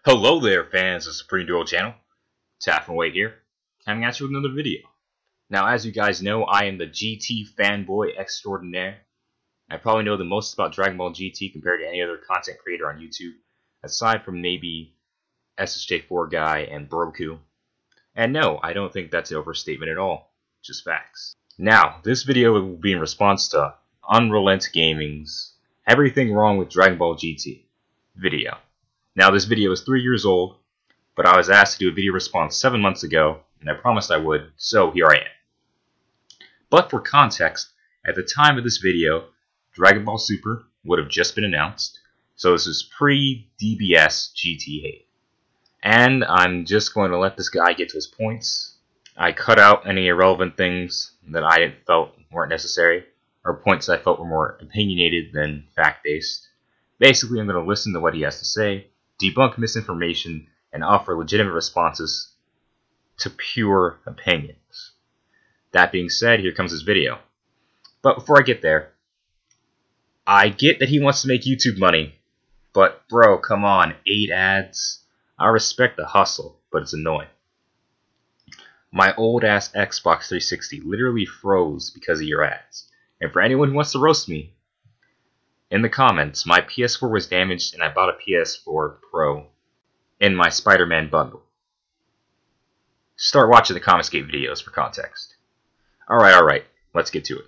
Hello there, fans of Supreme Duo channel. Fanboy here, coming at you with another video. Now, as you guys know, I am the GT fanboy extraordinaire. I probably know the most about Dragon Ball GT compared to any other content creator on YouTube, aside from maybe SSJ4 Guy and Broku. And no, I don't think that's an overstatement at all, just facts. Now, this video will be in response to UnrealEntGaming's Everything Wrong with Dragon Ball GT video. Now, this video is 3 years old, but I was asked to do a video response 7 months ago, and I promised I would, so here I am. But for context, at the time of this video, Dragon Ball Super would have just been announced, so this is pre-DBS GT hate. And I'm just going to let this guy get to his points. I cut out any irrelevant things that I felt weren't necessary, or points I felt were more opinionated than fact-based. Basically, I'm going to listen to what he has to say, debunk misinformation, and offer legitimate responses to pure opinions. That being said, here comes his video. But before I get there, I get that he wants to make YouTube money, but bro, come on, 8 ads? I respect the hustle, but it's annoying. My old ass Xbox 360 literally froze because of your ads. And for anyone who wants to roast me, in the comments, my PS4 was damaged and I bought a PS4 Pro in my Spider-Man bundle. Start watching the Comicsgate videos for context. Alright, let's get to it.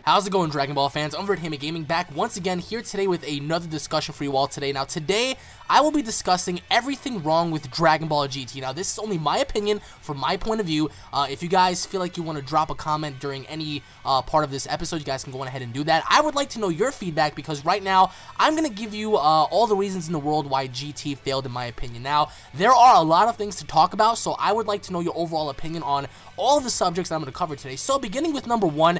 How's it going, Dragon Ball fans? UnrealEntGaming back once again here today with another discussion for you all today. Now today, I will be discussing everything wrong with Dragon Ball GT. Now this is only my opinion from my point of view. If you guys feel like you want to drop a comment during any part of this episode, you guys can go ahead and do that. I would like to know your feedback because right now, I'm going to give you all the reasons in the world why GT failed in my opinion. Now, there are a lot of things to talk about, so I would like to know your overall opinion on all of the subjects that I'm going to cover today. So beginning with number one,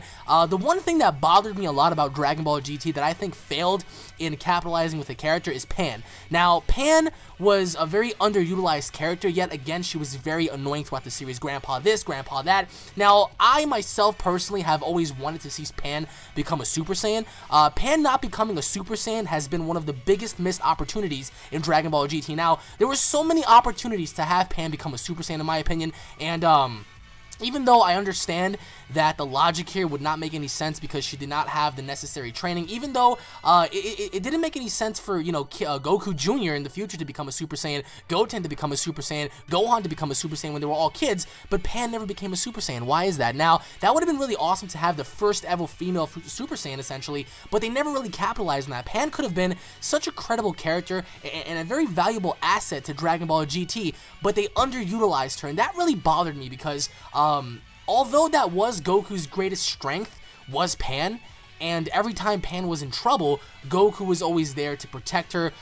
the one thing that bothered me a lot about Dragon Ball GT that I think failed in capitalizing with the character is Pan. Now, Pan was a very underutilized character, yet again, she was very annoying throughout the series. Grandpa this, Grandpa that. Now, I myself personally have always wanted to see Pan become a Super Saiyan. Pan not becoming a Super Saiyan has been one of the biggest missed opportunities in Dragon Ball GT. Now, there were so many opportunities to have Pan become a Super Saiyan in my opinion, and even though I understand that the logic here would not make any sense because she did not have the necessary training, even though it didn't make any sense for, you know, Goku Jr. in the future to become a Super Saiyan, Goten to become a Super Saiyan, Gohan to become a Super Saiyan when they were all kids, but Pan never became a Super Saiyan. Why is that? Now, that would have been really awesome to have the first ever female Super Saiyan, essentially, but they never really capitalized on that. Pan could have been such a credible character and a very valuable asset to Dragon Ball GT, but they underutilized her, and that really bothered me because, although that was Goku's greatest strength, was Pan, and every time Pan was in trouble, Goku was always there to protect her.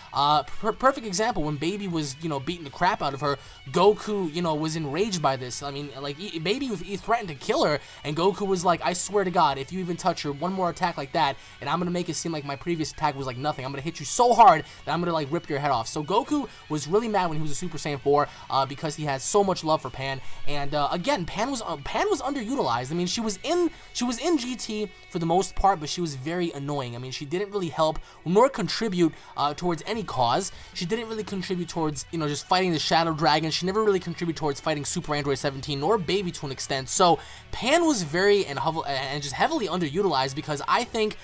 Perfect example, when Baby was, you know, beating the crap out of her, Goku, you know, was enraged by this. I mean, like, Baby threatened to kill her, and Goku was like, I swear to God, if you even touch her, one more attack like that, and I'm gonna make it seem like my previous attack was like nothing. I'm gonna hit you so hard that I'm gonna, like, rip your head off. So Goku was really mad when he was a Super Saiyan 4, because he had so much love for Pan, and, again, Pan was underutilized. I mean, she was in GT for the most part, but she was very annoying. I mean, she didn't really help nor contribute towards any cause. She didn't really contribute towards, you know, just fighting the Shadow Dragon. She never really contributed towards fighting Super Android 17 nor Baby to an extent. So Pan was very and just heavily underutilized because I think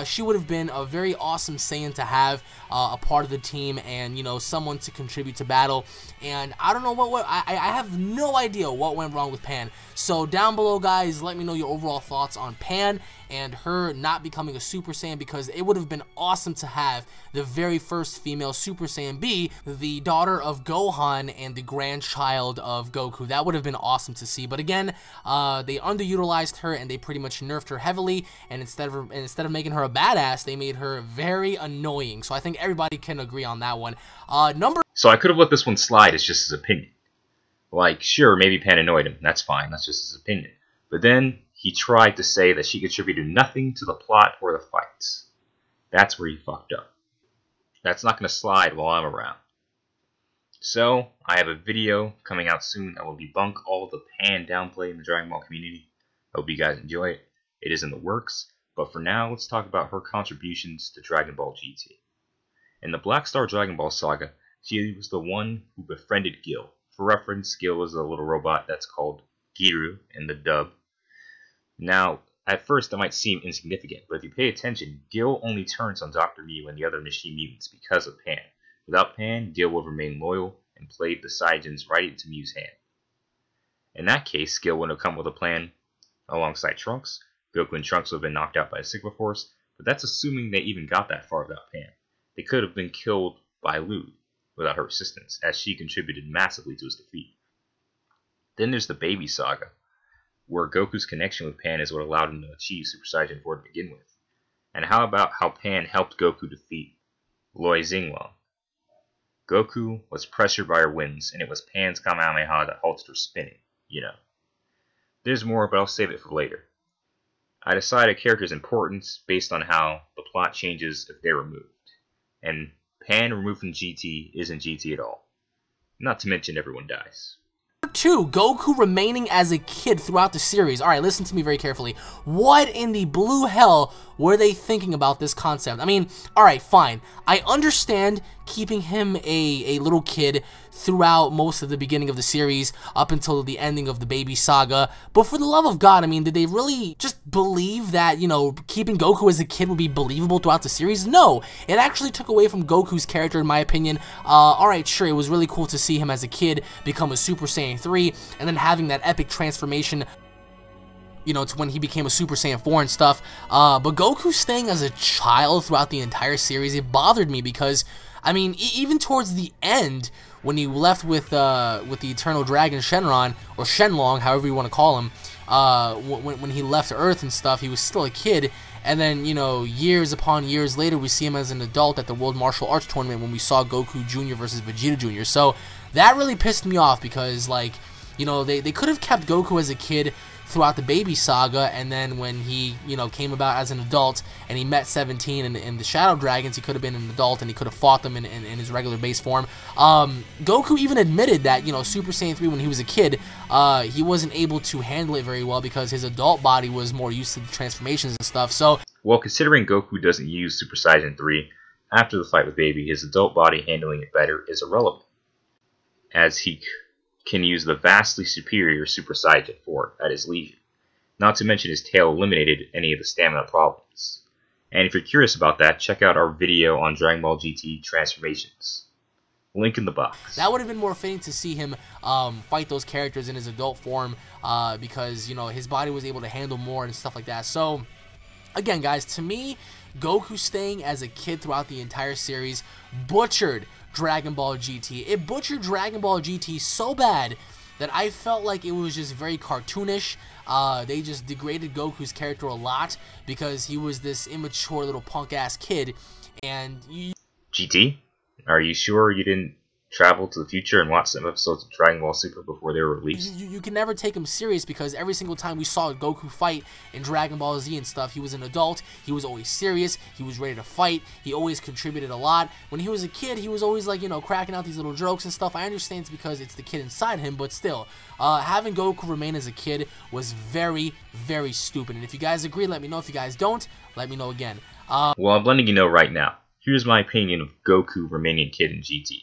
she would have been a very awesome Saiyan to have a part of the team and, you know, someone to contribute to battle. And I don't know I have no idea what went wrong with Pan. So down below, guys, let me know your overall thoughts on Pan and her not becoming a Super Saiyan, because it would have been awesome to have the very first female Super Saiyan be the daughter of Gohan and the grandchild of Goku. That would have been awesome to see. But again, they underutilized her and they pretty much nerfed her heavily, and instead of making her a badass, they made her very annoying. So I think everybody can agree on that one. So I could have let this one slide. It's just his opinion. Like, sure, maybe Pan annoyed him. That's fine. That's just his opinion. But then he tried to say that she contributed nothing to the plot or the fights. That's where he fucked up. That's not going to slide while I'm around. So, I have a video coming out soon that will debunk all the pan downplay in the Dragon Ball community. I hope you guys enjoy it. It is in the works, but for now, let's talk about her contributions to Dragon Ball GT. In the Black Star Dragon Ball saga, she was the one who befriended Gil. For reference, Gil is a little robot that's called Giru in the dub. Now, at first that might seem insignificant, but if you pay attention, Gil only turns on Dr. Mew and the other machine mutants because of Pan. Without Pan, Gil would remain loyal and played the Saiyajins right into Mew's hand. In that case, Gil would have come with a plan alongside Trunks. Goku and Trunks would have been knocked out by a Sigma Force, but that's assuming they even got that far without Pan. They could have been killed by Lu without her assistance, as she contributed massively to his defeat. Then there's the Baby Saga, where Goku's connection with Pan is what allowed him to achieve Super Saiyan 4 to begin with. And how about how Pan helped Goku defeat Loi Xinglong? Goku was pressured by her winds, and it was Pan's Kamehameha that halted her spinning, you know. There's more, but I'll save it for later. I decide a character's importance based on how the plot changes if they're removed. And Pan removed from GT isn't GT at all. Not to mention everyone dies. 2, Goku remaining as a kid throughout the series. Alright, listen to me very carefully. What in the blue hell were they thinking about this concept? I mean, alright, fine. I understand keeping him a little kid throughout most of the beginning of the series up until the ending of the Baby Saga, but for the love of God, I mean, did they really just believe that, you know, keeping Goku as a kid would be believable throughout the series? No, it actually took away from Goku's character, in my opinion. Alright, sure, it was really cool to see him as a kid become a Super Saiyan 3, and then having that epic transformation, you know, to when he became a Super Saiyan 4 and stuff, but Goku staying as a child throughout the entire series, it bothered me because, I mean, even towards the end, when he left with the Eternal Dragon Shenron, or Shenlong, however you want to call him, when he left Earth and stuff, he was still a kid, and then, you know, years upon years later, we see him as an adult at the World Martial Arts Tournament when we saw Goku Jr. versus Vegeta Jr., so that really pissed me off because, like, you know, they could have kept Goku as a kid throughout the Baby Saga, and then when he, you know, came about as an adult and he met 17 and the Shadow Dragons, he could have been an adult and he could have fought them in his regular base form. Goku even admitted that, you know, Super Saiyan 3 when he was a kid, he wasn't able to handle it very well because his adult body was more used to the transformations and stuff, so... Well, considering Goku doesn't use Super Saiyan 3 after the fight with Baby, his adult body handling it better is irrelevant, as he can use the vastly superior Super Saiyan 4 at his leisure. Not to mention his tail eliminated any of the stamina problems. And if you're curious about that, check out our video on Dragon Ball GT transformations. Link in the box. That would have been more fitting to see him fight those characters in his adult form because, you know, his body was able to handle more and stuff like that. So, again, guys, to me, Goku staying as a kid throughout the entire series butchered Dragon Ball GT. It butchered Dragon Ball GT so bad that I felt like it was just very cartoonish. They just degraded Goku's character a lot because he was this immature little punk-ass kid. And GT? Are you sure you didn't travel to the future and watch some episodes of Dragon Ball Super before they were released? You can never take him serious because every single time we saw Goku fight in Dragon Ball Z and stuff, he was an adult, he was always serious, he was ready to fight, he always contributed a lot. When he was a kid, he was always, like, you know, cracking out these little jokes and stuff. I understand it's because it's the kid inside him, but still, having Goku remain as a kid was very, very stupid. And if you guys agree, let me know. If you guys don't, let me know again. Well, I'm letting you know right now. Here's my opinion of Goku remaining a kid in GT.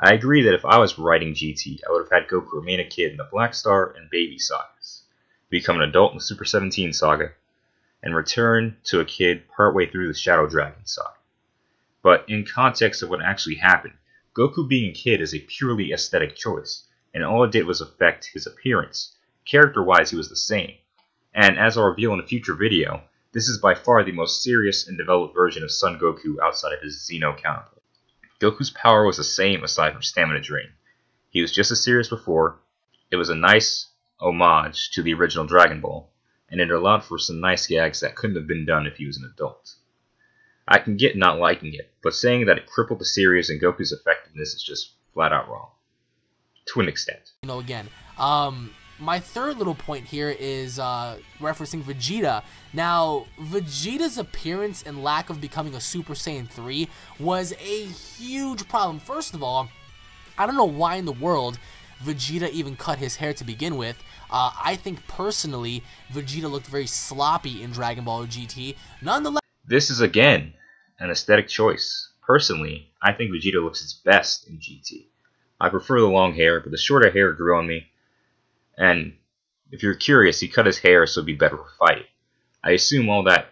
I agree that if I was writing GT, I would have had Goku remain a kid in the Black Star and Baby sagas, become an adult in the Super 17 saga, and return to a kid partway through the Shadow Dragon saga. But in context of what actually happened, Goku being a kid is a purely aesthetic choice, and all it did was affect his appearance. Character-wise, he was the same. And as I'll reveal in a future video, this is by far the most serious and developed version of Son Goku outside of his Xeno counterpart. Goku's power was the same aside from stamina drain. He was just as serious before, it was a nice homage to the original Dragon Ball, and it allowed for some nice gags that couldn't have been done if he was an adult. I can get not liking it, but saying that it crippled the series and Goku's effectiveness is just flat out wrong. To an extent. You know, again, my third little point here is referencing Vegeta. Now, Vegeta's appearance and lack of becoming a Super Saiyan 3 was a huge problem. First of all, I don't know why in the world Vegeta even cut his hair to begin with. I think personally, Vegeta looked very sloppy in Dragon Ball GT. Nonetheless, this is again an aesthetic choice. Personally, I think Vegeta looks its best in GT. I prefer the long hair, but the shorter hair grew on me. And if you're curious, he cut his hair so it'd be better for fighting. I assume all that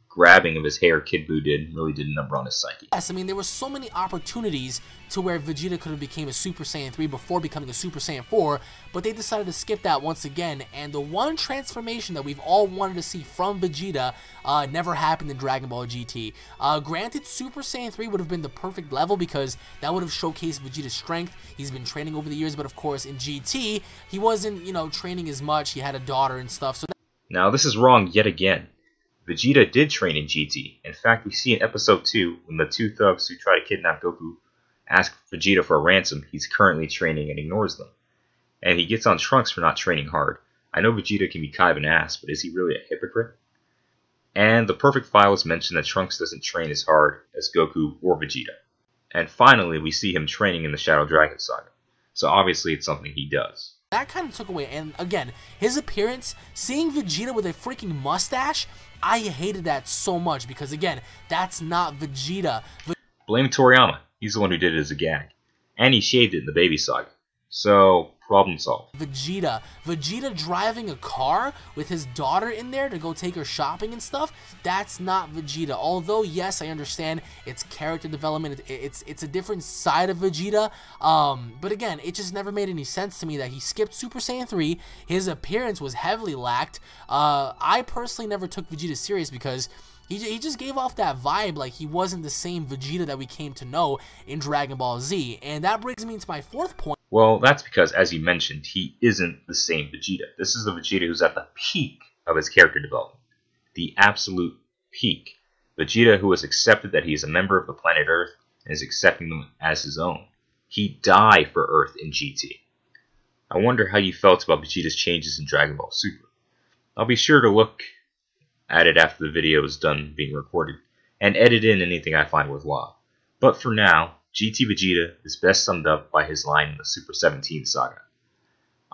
grabbing of his hair Kid Buu did really did a number on his psyche. yes, I mean, there were so many opportunities to where Vegeta could have became a Super Saiyan 3 before becoming a Super Saiyan 4, but they decided to skip that once again, and the one transformation that we've all wanted to see from Vegeta never happened in Dragon Ball GT. Granted, Super Saiyan 3 would have been the perfect level because that would have showcased Vegeta's strength. He's been training over the years, but of course in GT, he wasn't, training as much. He had a daughter and stuff. So now this is wrong yet again. Vegeta did train in GT. In fact, we see in episode 2, when the two thugs who try to kidnap Goku ask Vegeta for a ransom, he's currently training and ignores them. And he gets on Trunks for not training hard. I know Vegeta can be kind of an ass, but is he really a hypocrite? And the perfect file is mentioned that Trunks doesn't train as hard as Goku or Vegeta. And finally, we see him training in the Shadow Dragon Saga. So obviously it's something he does. that kind of took away, and again, his appearance, seeing Vegeta with a freaking mustache, I hated that so much because, again, that's not Vegeta. Blame Toriyama. He's the one who did it as a gag. And he shaved it in the Baby Saga. So, problem solved. Vegeta driving a car with his daughter in there to go take her shopping and stuff, that's not Vegeta. Although, yes, I understand it's character development, it's a different side of Vegeta, but again, it just never made any sense to me that he skipped Super Saiyan 3, his appearance was heavily lacked. I personally never took Vegeta serious because he just gave off that vibe like he wasn't the same Vegeta that we came to know in Dragon Ball Z. And that brings me to my fourth point. Well, that's because, as you mentioned, he isn't the same Vegeta. This is the Vegeta who's at the peak of his character development. The absolute peak. Vegeta who has accepted that he is a member of the planet Earth and is accepting them as his own. He died for Earth in GT. I wonder how you felt about Vegeta's changes in Dragon Ball Super. I'll be sure to look at it after the video is done being recorded, and edit in anything I find worthwhile. But for now, GT Vegeta is best summed up by his line in the Super 17 saga.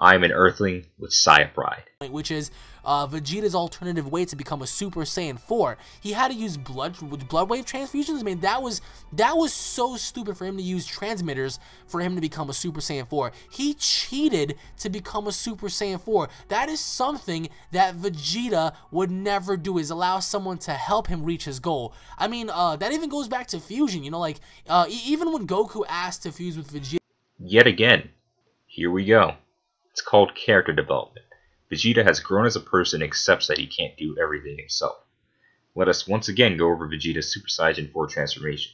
I am an Earthling with Saiya pride. Which is Vegeta's alternative way to become a Super Saiyan 4. He had to use blood wave transfusions. I mean, that was so stupid for him to use transmitters for him to become a Super Saiyan 4. He cheated to become a Super Saiyan 4. That is something that Vegeta would never do, is allow someone to help him reach his goal. I mean, that even goes back to fusion, you know, like, even when Goku asked to fuse with Vegeta. Yet again, here we go. It's called character development. Vegeta has grown as a person and accepts that he can't do everything himself. Let us once again go over Vegeta's Super Saiyan 4 transformation.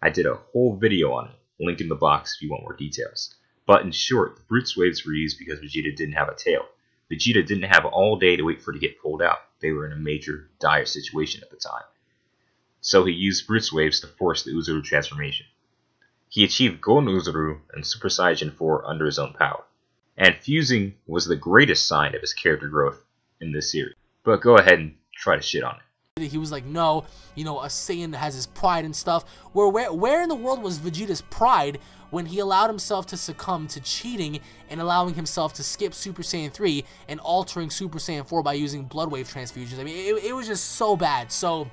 I did a whole video on it, link in the box if you want more details. But in short, the Brutes waves were used because Vegeta didn't have a tail. Vegeta didn't have all day to wait for it to get pulled out. They were in a major, dire situation at the time. So he used Brutes waves to force the Uzuru transformation. He achieved Golden Uzuru and Super Saiyan 4 under his own power. And fusing was the greatest sign of his character growth in this series. But go ahead and try to shit on it. He was like, no, you know, a Saiyan has his pride and stuff. Where in the world was Vegeta's pride when he allowed himself to succumb to cheating and allowing himself to skip Super Saiyan 3 and altering Super Saiyan 4 by using blood wave transfusions? I mean, it was just so bad. So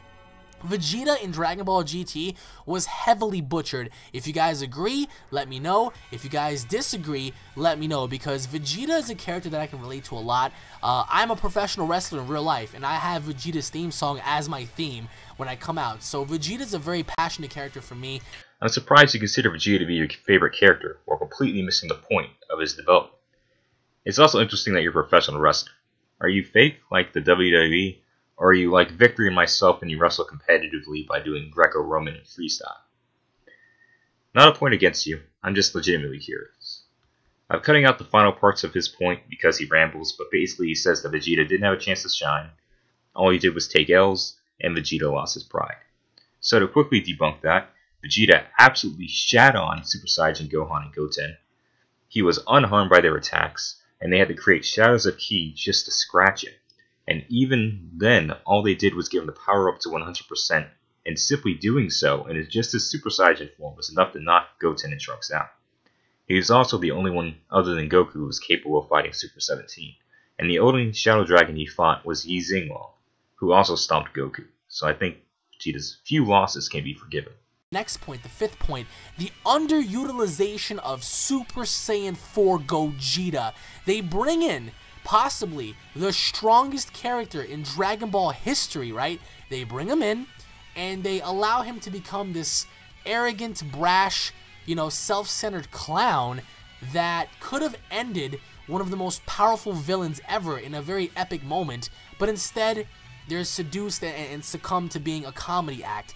Vegeta in Dragon Ball GT was heavily butchered. If you guys agree, let me know. If you guys disagree, let me know, because Vegeta is a character that I can relate to a lot. I'm a professional wrestler in real life, and I have Vegeta's theme song as my theme when I come out. So Vegeta's a very passionate character for me. I'm surprised you consider Vegeta to be your favorite character while completely missing the point of his development. It's also interesting that you're a professional wrestler. Are you fake like the WWE? Or are you like Victory and myself and you wrestle competitively by doing Greco-Roman and freestyle? Not a point against you, I'm just legitimately curious. I'm cutting out the final parts of his point because he rambles, but basically he says that Vegeta didn't have a chance to shine. All he did was take L's, and Vegeta lost his pride. So to quickly debunk that, Vegeta absolutely shat on Super Saiyan Gohan and Goten. He was unharmed by their attacks, and they had to create shadows of ki just to scratch him. And even then, all they did was give him the power up to 100%, and simply doing so, and just his Super Saiyan form, was enough to knock Goten and Trunks out. He is also the only one other than Goku who was capable of fighting Super 17, and the only Shadow Dragon he fought was Yi Xinglong, who also stomped Goku, so I think Vegeta's few losses can be forgiven. Next point, the fifth point, the underutilization of Super Saiyan 4 Gogeta. They bring in possibly the strongest character in Dragon Ball history, right? They bring him in, and they allow him to become this arrogant, brash, self-centered clown that could have ended one of the most powerful villains ever in a very epic moment, but instead, they're seduced and succumb to being a comedy act.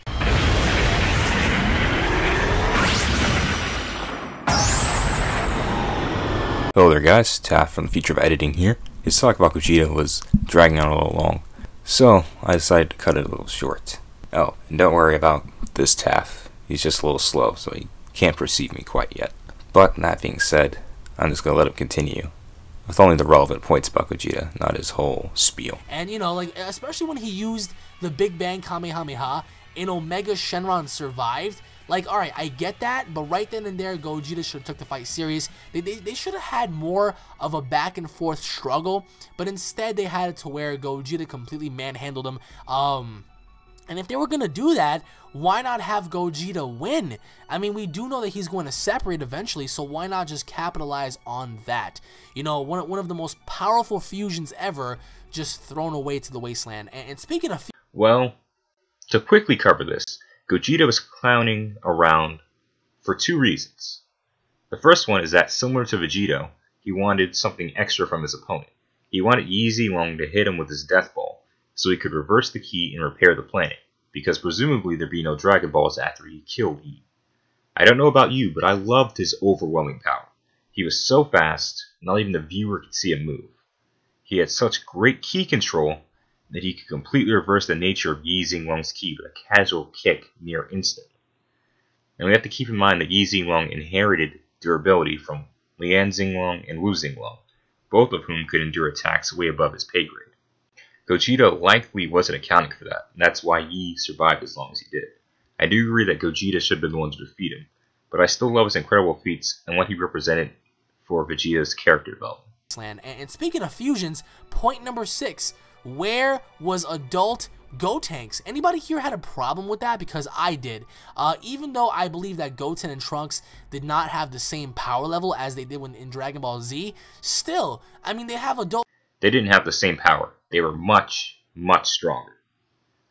Hello there guys, Taff from the Future of Editing here. His talk about Gogeta was dragging on a little long, so I decided to cut it a little short. Oh, and don't worry about this Taff, he's just a little slow, so he can't perceive me quite yet. But that being said, I'm just going to let him continue with only the relevant points about Gogeta, not his whole spiel. And especially when he used the Big Bang Kamehameha and Omega Shenron survived. Alright, I get that, but right then and there, Gogeta should have took the fight serious. They should have had more of a back and forth struggle, but instead they had it to where Gogeta completely manhandled him. And if they were going to do that, why not have Gogeta win? I mean, we do know that he's going to separate eventually, so why not just capitalize on that? One of the most powerful fusions ever, just thrown away to the wasteland. And speaking of... Well, to quickly cover this, Gogeta was clowning around for two reasons. The first one is that, similar to Vegeta, he wanted something extra from his opponent. He wanted Yi Xinglong to hit him with his Death Ball, so he could reverse the ki and repair the planet, because presumably there'd be no Dragon Balls after he killed Yi. I don't know about you, but I loved his overwhelming power. He was so fast, not even the viewer could see him move. He had such great ki control that he could completely reverse the nature of Yi Xinglong's ki with a casual kick near instantly. And we have to keep in mind that Yi Xinglong inherited durability from Lian Xinglong and Wu Xinglong, both of whom could endure attacks way above his pay grade. Gogeta likely wasn't accounting for that, and that's why Yi survived as long as he did. I do agree that Gogeta should have been the one to defeat him, but I still love his incredible feats and what he represented for Vegeta's character development. And speaking of fusions, point number 6. Where was adult Gotenks? Anybody here had a problem with that? Because I did. Even though I believe that Goten and Trunks did not have the same power level as they did in Dragon Ball Z, still, I mean, they have adult... They didn't have the same power. They were much, much stronger.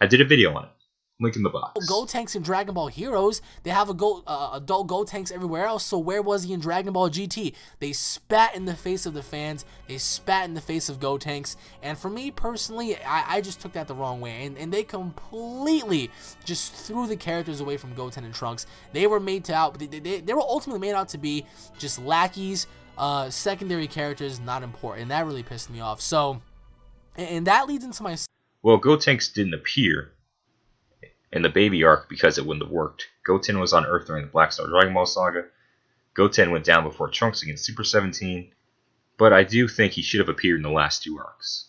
I did a video on it. Link in the box. Gotenks in Dragon Ball Heroes, they have adult Gotenks everywhere else, so where was he in Dragon Ball GT? They spat in the face of the fans, they spat in the face of Gotenks, and for me personally, I just took that the wrong way, and they completely just threw the characters away from Goten and Trunks. They were made to they were ultimately made out to be just lackeys, secondary characters, not important, and that really pissed me off. So, and that leads into my... Well, Gotenks didn't appear in the baby arc because it wouldn't have worked. Goten was on Earth during the Black Star Dragon Ball saga. Goten went down before Trunks against Super 17, but I do think he should have appeared in the last two arcs.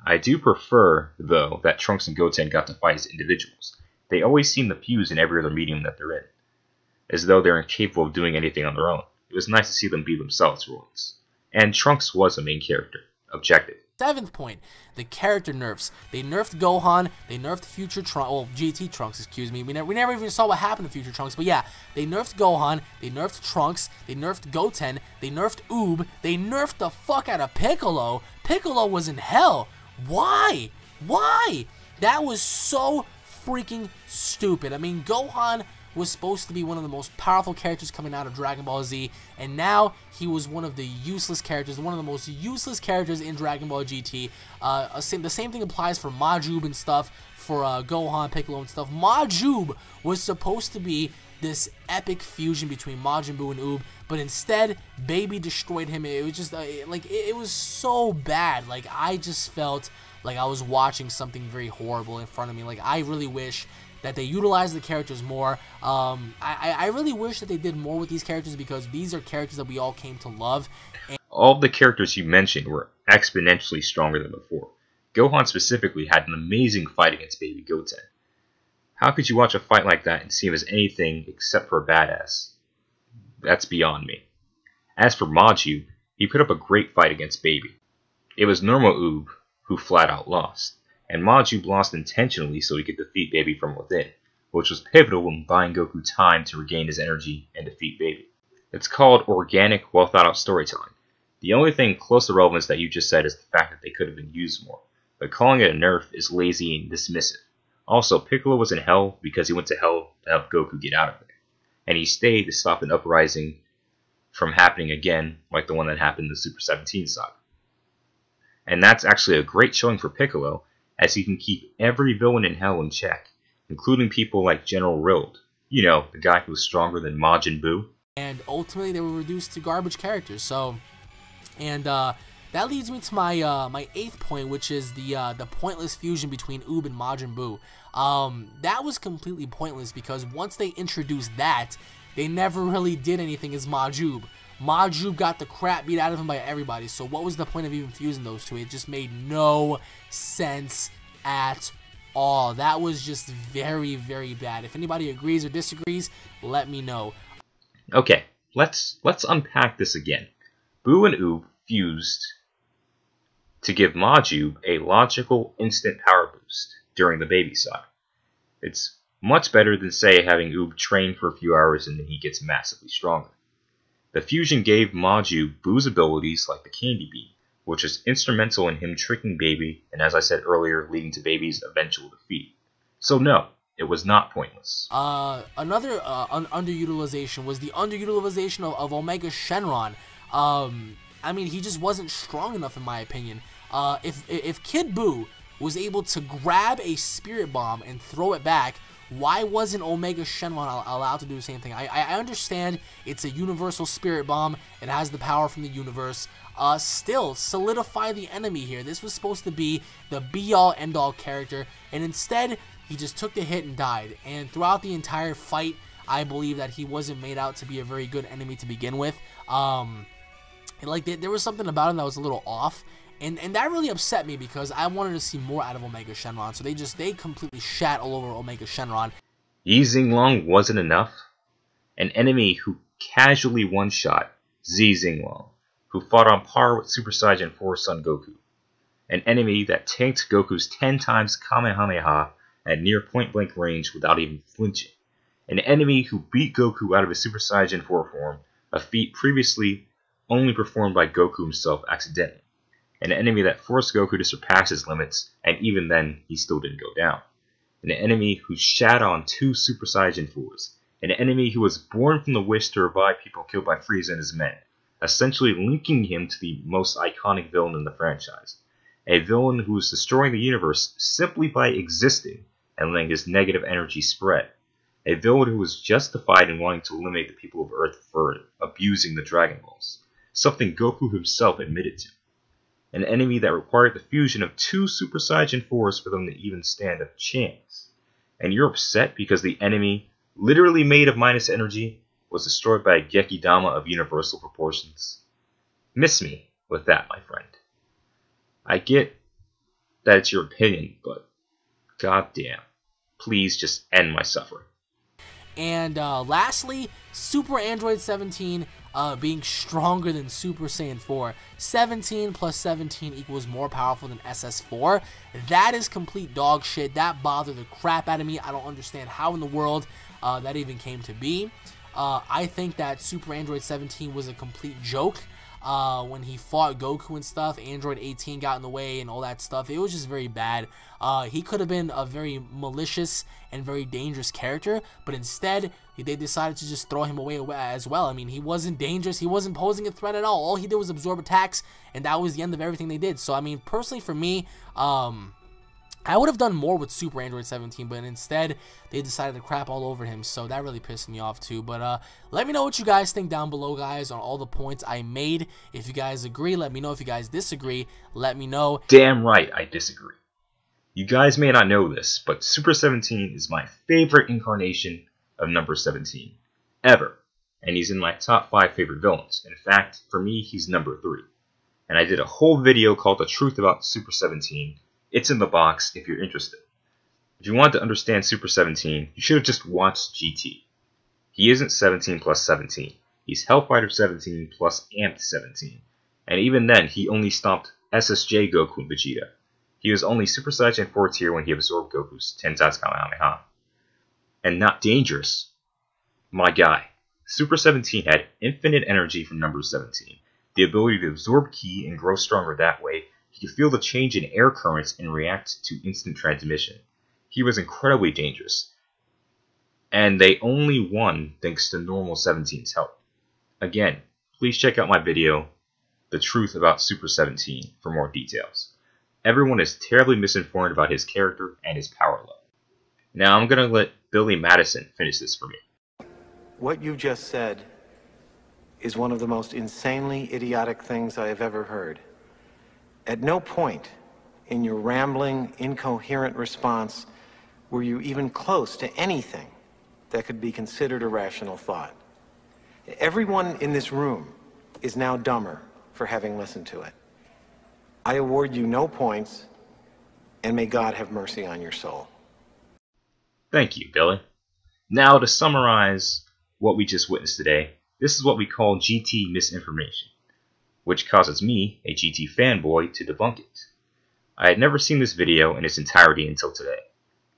I do prefer, though, that Trunks and Goten got to fight as individuals. They always seem to fuse in every other medium that they're in, as though they're incapable of doing anything on their own. It was nice to see them be themselves for once. And Trunks was a main character. Objective. 7th point, the character nerfs. They nerfed Gohan, they nerfed Future Trunks, well, GT Trunks, excuse me. We never even saw what happened to Future Trunks, but yeah, they nerfed Gohan, they nerfed Trunks, they nerfed Goten, they nerfed Oob, they nerfed the fuck out of Piccolo. Piccolo was in hell. Why? Why? That was so freaking stupid. I mean, Gohan was supposed to be one of the most powerful characters coming out of Dragon Ball Z, and now he was one of the useless characters, one of the most useless characters in Dragon Ball GT. The same thing applies for Majub and stuff, for Gohan, Piccolo and stuff. Majub was supposed to be this epic fusion between Majin Buu and Oob, but instead, Baby destroyed him. It was just, it was so bad. I just felt like I was watching something very horrible in front of me. I really wish that they utilize the characters more. I really wish that they did more with these characters, because these are characters that we all came to love. And all of the characters you mentioned were exponentially stronger than before. Gohan specifically had an amazing fight against Baby Goten. How could you watch a fight like that and see him as anything except for a badass? That's beyond me. As for Maju, he put up a great fight against Baby. It was normal Oob who flat out lost, and Maju lost intentionally so he could defeat Baby from within, which was pivotal in buying Goku time to regain his energy and defeat Baby. It's called organic, well thought out storytelling. The only thing close to relevance that you just said is the fact that they could have been used more, but calling it a nerf is lazy and dismissive. Also, Piccolo was in hell because he went to hell to help Goku get out of there, and he stayed to stop an uprising from happening again like the one that happened in the Super 17 saga. And that's actually a great showing for Piccolo, as he can keep every villain in hell in check, including people like General Rild, you know, the guy who was stronger than Majin Buu. And ultimately they were reduced to garbage characters. So, and that leads me to my my 8th point, which is the pointless fusion between Oob and Majin Buu. That was completely pointless because once they introduced that, they never really did anything as Majub. Majub got the crap beat out of him by everybody, so what was the point of even fusing those two? It just made no sense at all. That was just very, very bad. If anybody agrees or disagrees, let me know. Okay, let's unpack this again. Buu and Oob fused to give Majub a logical instant power boost during the Baby saga. It's much better than, say, having Oob train for a few hours and then he gets massively stronger. The fusion gave Maju Buu's abilities like the Candy Beam, which is instrumental in him tricking Baby and, as I said earlier, leading to Baby's eventual defeat. So no, it was not pointless. Another underutilization was the underutilization of Omega Shenron. I mean, he just wasn't strong enough in my opinion. If Kid Buu was able to grab a Spirit Bomb and throw it back, why wasn't Omega Shenron allowed to do the same thing? I understand it's a universal Spirit Bomb. It has the power from the universe. Still, solidify the enemy here. This was supposed to be the be-all, end-all character, and instead, he just took the hit and died. And throughout the entire fight, I believe that he wasn't made out to be a very good enemy to begin with. There was something about him that was a little off. And that really upset me because I wanted to see more out of Omega Shenron. So they completely shat all over Omega Shenron. Yi Xinglong wasn't enough. An enemy who casually one-shot Zi Xinglong, who fought on par with Super Saiyan 4 Son Goku. An enemy that tanked Goku's 10 times Kamehameha at near point-blank range without even flinching. An enemy who beat Goku out of his Super Saiyan 4 form, a feat previously only performed by Goku himself accidentally. An enemy that forced Goku to surpass his limits, and even then, he still didn't go down. An enemy who shat on 2 Super Saiyan 4s. An enemy who was born from the wish to revive people killed by Frieza and his men, essentially linking him to the most iconic villain in the franchise. A villain who was destroying the universe simply by existing and letting his negative energy spread. A villain who was justified in wanting to eliminate the people of Earth for abusing the Dragon Balls, something Goku himself admitted to. An enemy that required the fusion of 2 Super Saiyan 4s for them to even stand a chance. And you're upset because the enemy, literally made of minus energy, was destroyed by a Gekidama of universal proportions. Miss me with that, my friend. I get that it's your opinion, but goddamn, please just end my suffering. And lastly, Super Android 17 being stronger than Super Saiyan 4. 17 plus 17 equals more powerful than SS4. That is complete dog shit. That bothered the crap out of me. I don't understand how in the world that even came to be. I think that Super Android 17 was a complete joke. When he fought Goku and stuff, Android 18 got in the way and all that stuff. It was just very bad. He could have been a very malicious and very dangerous character, but instead, they decided to just throw him away as well. I mean, he wasn't dangerous. He wasn't posing a threat at all. All he did was absorb attacks, and that was the end of everything they did. So, I mean, personally for me, I would have done more with Super Android 17, but instead, they decided to crap all over him, so that really pissed me off too. But let me know what you guys think down below, guys, on all the points I made. If you guys agree, let me know. If you guys disagree, let me know. Damn right, I disagree. You guys may not know this, but Super 17 is my favorite incarnation of number 17, ever. And he's in my top 5 favorite villains. In fact, for me, he's number 3. And I did a whole video called The Truth About Super 17. It's in the box if you're interested. If you want to understand Super 17, you should have just watched GT. He isn't 17 plus 17. He's Hellfighter 17 plus Amped 17, and even then he only stopped SSJ Goku and Vegeta. He was only Super Saiyan 4 tier when he absorbed Goku's Tensatsu Kamehameha. And not dangerous. My guy. Super 17 had infinite energy from number 17, the ability to absorb ki and grow stronger that way. He could feel the change in air currents and react to instant transmission. He was incredibly dangerous, and they only won thanks to normal 17's help. Again, please check out my video, The Truth About Super 17, for more details. Everyone is terribly misinformed about his character and his power level. Now I'm going to let Billy Madison finish this for me. What you just said is one of the most insanely idiotic things I have ever heard. At no point in your rambling, incoherent response were you even close to anything that could be considered a rational thought. Everyone in this room is now dumber for having listened to it. I award you no points, and may God have mercy on your soul. Thank you, Billy. Now, to summarize what we just witnessed today, this is what we call GT misinformation, which causes me, a GT fanboy, to debunk it. I had never seen this video in its entirety until today,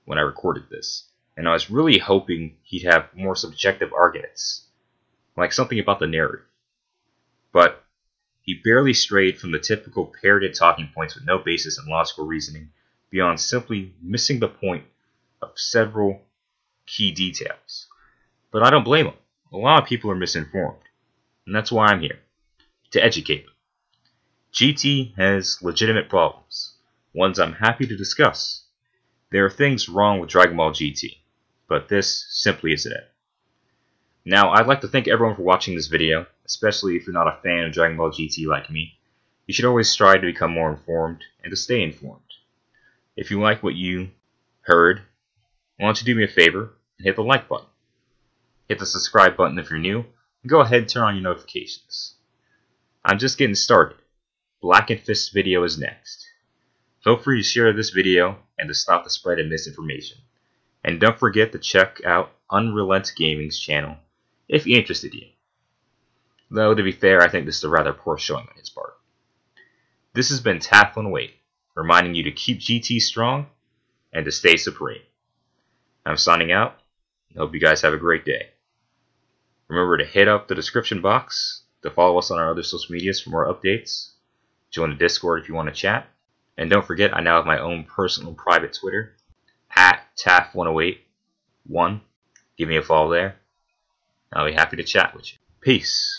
when I recorded this, and I was really hoping he'd have more subjective arguments, like something about the narrative. But he barely strayed from the typical parroted talking points with no basis in logical reasoning, beyond simply missing the point of several key details. But I don't blame him. A lot of people are misinformed, and that's why I'm here, to educate them. GT has legitimate problems, ones I'm happy to discuss. There are things wrong with Dragon Ball GT, but this simply isn't it. Now, I'd like to thank everyone for watching this video, especially if you're not a fan of Dragon Ball GT like me. You should always strive to become more informed and to stay informed. If you like what you heard, why don't you do me a favor and hit the like button. Hit the subscribe button if you're new, and go ahead and turn on your notifications. I'm just getting started. Black and Fist video is next. Feel free to share this video and to stop the spread of misinformation. And don't forget to check out UnrealEntGaming's channel if you're interested in. Though, to be fair, I think this is a rather poor showing on his part. This has been Taflin Wade, reminding you to keep GT strong and to stay supreme. I'm signing out. I hope you guys have a great day. Remember to hit up the description box to follow us on our other social medias for more updates. Join the Discord if you want to chat. And don't forget, I now have my own personal private Twitter, @Taf1081. Give me a follow there. I'll be happy to chat with you. Peace.